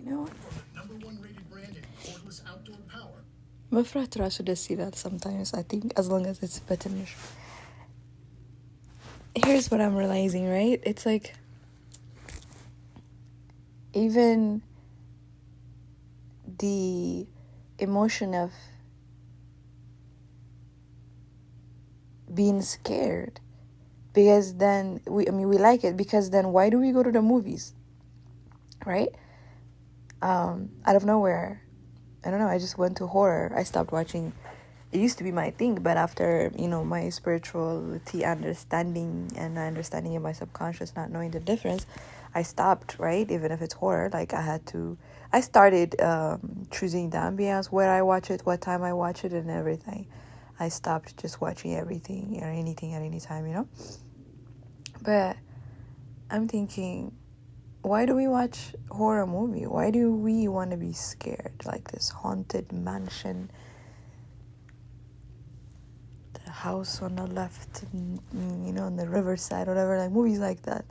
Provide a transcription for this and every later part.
You know? መፍራት ራሱ ደስ ይላል sometimes, I think, as long as it's በትንሹ. Here's what I'm realizing, right? It's like even the emotion of being scared, because then we like it, because then why do we go to the movies, right? Out of nowhere, I don't know, I just went to horror. I stopped watching. It used to be my thing, but after, my spirituality understanding and understanding in my subconscious, not knowing the difference, I stopped, right? Even if it's horror, like I started choosing the ambience, where I watch it, what time I watch it, and everything. I stopped just watching everything or anything at any time, But I'm thinking, why do we watch horror movie? Why do we want to be scared? Like this haunted mansion, the house on the left, on the riverside, whatever, like movies like that.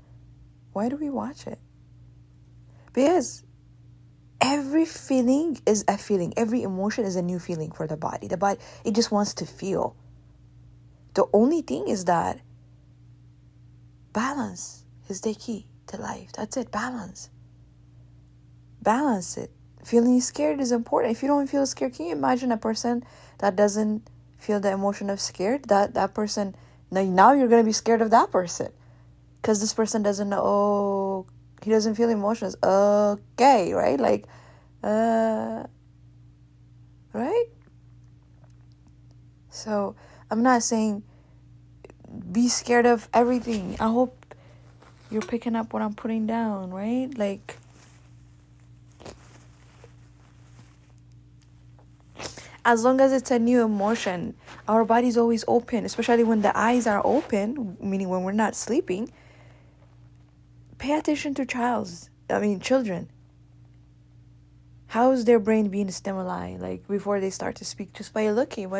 Why do we watch it? Because every feeling is a feeling. Every emotion is a new feeling for the body. The body, it just wants to feel. The only thing is that balance is the key to life. That's it. Balance it. Feeling scared is important. If you don't feel scared, can you imagine a person that doesn't feel the emotion of scared? That person, now you're going to be scared of that person, because this person doesn't know. Oh, he doesn't feel emotions. Okay, right? Like, right? So I'm not saying be scared of everything. I hope you're picking up what I'm putting down, right? Like, as long as it's a new emotion, our body's always open, especially when the eyes are open, meaning when we're not sleeping. Pay attention to children. How is their brain being stimuli, like, before they start to speak? Just by looking.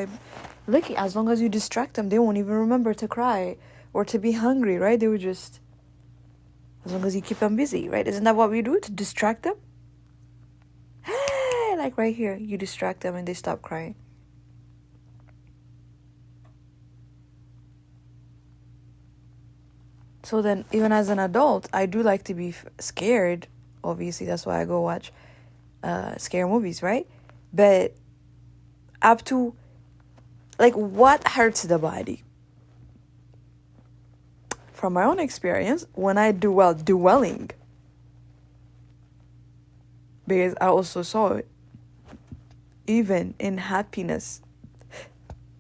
As long as you distract them, they won't even remember to cry or to be hungry, right? They would just, as long as you keep them busy, right? Isn't that what we do to distract them? Hey, like right here, you distract them and they stop crying. So then, even as an adult, I do like to be scared. Obviously, that's why I go watch scare movies, right? But up to, like, what hurts the body? From my own experience, when I do well dwelling, because I also saw it, even in happiness,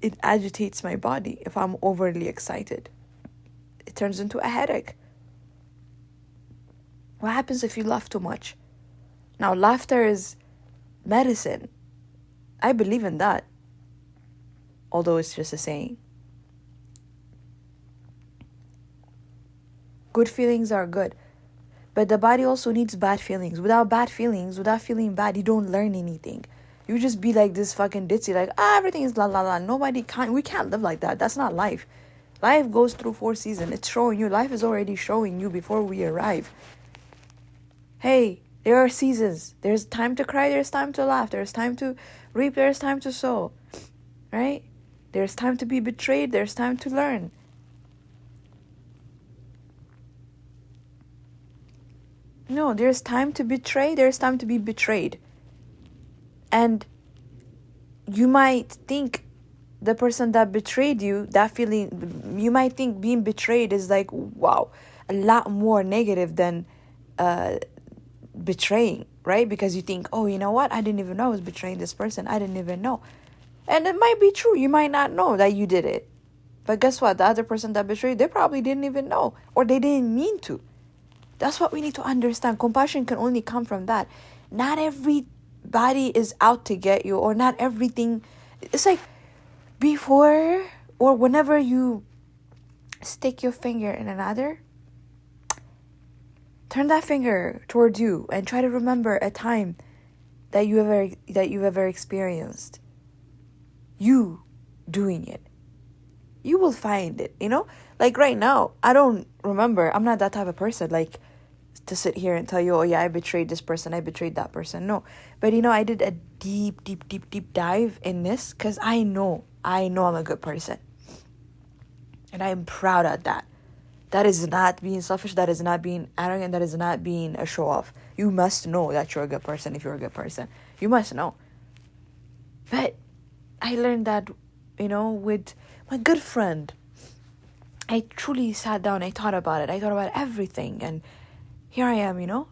it agitates my body. If I'm overly excited, it turns into a headache. What happens if you laugh too much? Now, laughter is medicine. I believe in that, although it's just a saying. Good feelings are good, but the body also needs bad feelings. Without feeling bad, you don't learn anything. You just be like this fucking ditzy, like, everything is la la la. We can't live like that. That's not life. Life goes through 4 seasons. It's showing you. Life is already showing you before we arrive. Hey, there are seasons. There's time to cry. There's time to laugh. There's time to reap. There's time to sow. Right? There's time to be betrayed. There's time to learn. No, there's time to betray. There's time to be betrayed. And you might think the person that betrayed you, that feeling, you might think being betrayed is like, wow, a lot more negative than betraying, right? Because you think, oh, you know what? I didn't even know I was betraying this person. I didn't even know. And it might be true. You might not know that you did it. But guess what? The other person that betrayed, they probably didn't even know, or they didn't mean to. That's what we need to understand. Compassion can only come from that. Not everybody is out to get you, or not everything. It's like, before or whenever you stick your finger in another, turn that finger towards you and try to remember a time that you've ever experienced you doing it. You will find it, Like right now, I don't remember. I'm not that type of person. Like, to sit here and tell you, oh yeah, I betrayed this person, I betrayed that person. No. But I did a deep, deep, deep, deep dive in this because I know I'm a good person. And I am proud of that. That is not being selfish. That is not being arrogant. That is not being a show off. You must know that you're a good person if you're a good person. You must know. But I learned that, with my good friend. I truly sat down. I thought about it. I thought about everything. And here I am,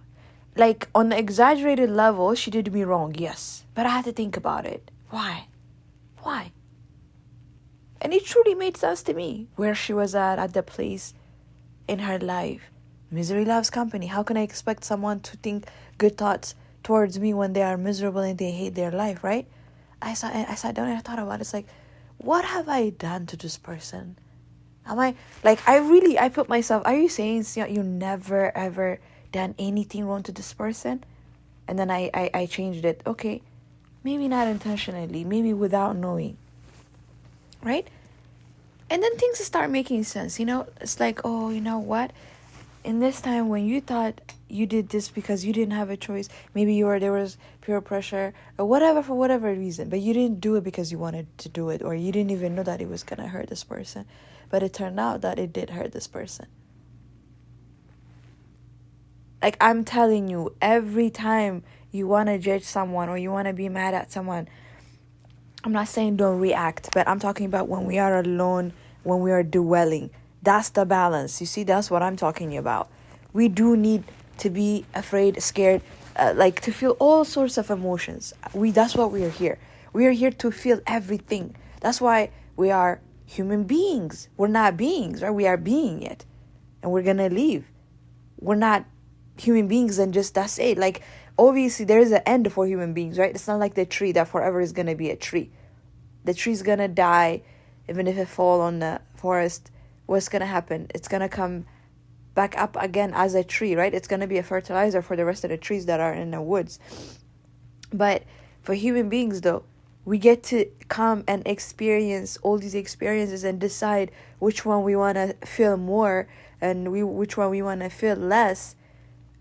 Like, on the exaggerated level, she did me wrong, yes. But I had to think about it. Why? And it truly made sense to me. Where she was at the place in her life. Misery loves company. How can I expect someone to think good thoughts towards me when they are miserable and they hate their life, right? I sat down and I thought about it. It's like, what have I done to this person? Am I, like, I put myself, are you saying you never ever done anything wrong to this person? And then I changed it. Okay, maybe not intentionally, maybe without knowing, right? And then things start making sense, It's like, oh, you know what? In this time when you thought you did this because you didn't have a choice, maybe there was peer pressure or whatever, for whatever reason, but you didn't do it because you wanted to do it, or you didn't even know that it was going to hurt this person. But it turned out that it did hurt this person. Like, I'm telling you, every time you want to judge someone or you want to be mad at someone, I'm not saying don't react, but I'm talking about when we are alone, when we are dwelling. That's the balance. You see, that's what I'm talking about. We do need to be afraid, scared, to feel all sorts of emotions. That's what we are here. We are here to feel everything. That's why we are human beings. We're not beings, right? We are being it. And we're going to leave. We're not human beings and just that's it. Like, obviously, there is an end for human beings, right? It's not like the tree that forever is going to be a tree. The tree's going to die, even if it fall on the forest. What's going to happen? It's going to come back up again as a tree, right? It's going to be a fertilizer for the rest of the trees that are in the woods. But for human beings, though, we get to come and experience all these experiences and decide which one we want to feel more and which one we want to feel less,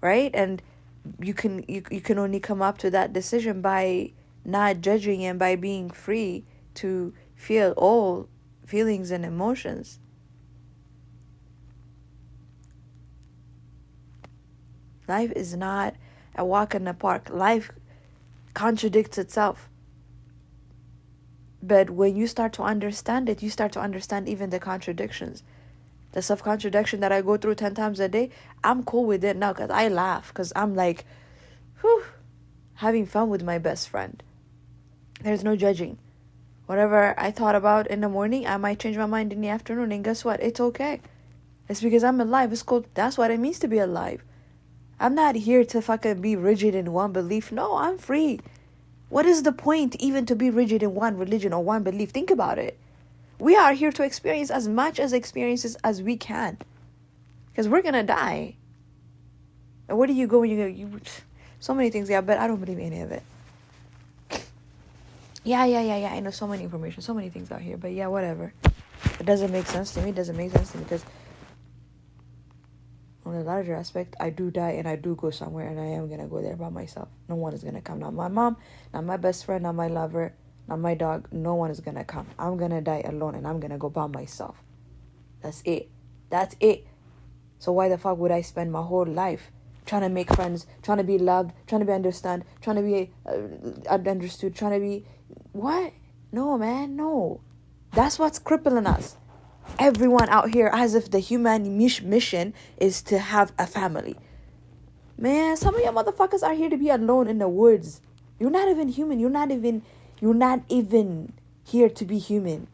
right? And you can only come up to that decision by not judging and by being free to feel all feelings and emotions. Life is not a walk in the park. Life contradicts itself. But when you start to understand it, you start to understand even the contradictions. The self-contradiction that I go through 10 times a day, I'm cool with it now because I laugh. Because I'm like, having fun with my best friend. There's no judging. Whatever I thought about in the morning, I might change my mind in the afternoon. And guess what? It's okay. It's because I'm alive. It's cool. That's what it means to be alive. I'm not here to fucking be rigid in one belief. No, I'm free. What is the point even to be rigid in one religion or one belief? Think about it. We are here to experience as much as experiences as we can. Because we're going to die. And where do you go when you go? So many things, yeah, but I don't believe any of it. Yeah. I know so many information, so many things out here. But yeah, whatever. It doesn't make sense to me. It doesn't make sense to me because on a larger aspect, I do die and I do go somewhere and I am going to go there by myself. No one is going to come. Not my mom, not my best friend, not my lover, not my dog. No one is going to come. I'm going to die alone and I'm going to go by myself. That's it. So why the fuck would I spend my whole life trying to make friends, trying to be loved, trying to be understood, trying to be understood, trying to be... What? No, man, no. That's what's crippling us. Everyone out here as if the human mission is to have a family. Man, some of you motherfuckers are here to be alone in the woods. You're not even human. You're not even here to be human.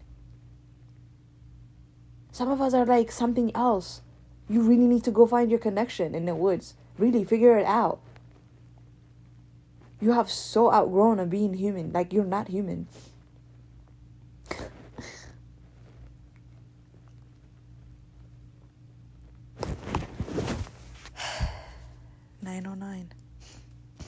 Some of us are like something else. You really need to go find your connection in the woods. Really figure it out. You have so outgrown of being human. Like, you're not human. 9:09